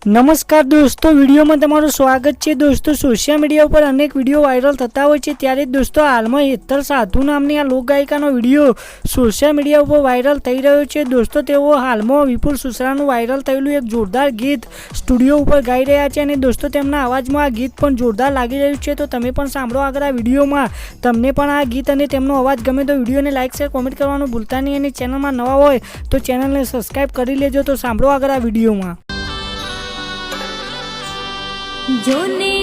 નમસ્કાર દોસ્તો, વિડીયોમાં તમારું સ્વાગત છે। દોસ્તો, સોશિયલ મીડિયા ઉપર અનેક વિડીયો વાયરલ થતા હોય છે, ત્યારે દોસ્તો હાલમાં હેતર સાધુ નામની આ લોકગાયિકાનો વિડીયો સોશિયલ મીડિયા ઉપર વાયરલ થઈ રહ્યો છે। દોસ્તો, તેઓ હાલમાં વિપુલ સુસરાનું વાયરલ થયેલું એક જોરદાર ગીત સ્ટુડિયો ઉપર ગાઈ રહ્યા છે અને દોસ્તો તેમના અવાજમાં આ ગીત પણ જોરદાર લાગી રહ્યું છે। તો તમે પણ સાંભળો આગળ આ વિડીયોમાં। તમને પણ આ ગીત અને તેમનો અવાજ ગમે તો વિડીયોને લાઇક શેર કોમેન્ટ કરવાનું ભૂલતા નહીં અને ચેનલમાં નવા હોય તો ચેનલને સબસ્ક્રાઈબ કરી લેજો। તો સાંભળો આગળ આ વિડીયોમાં। જોને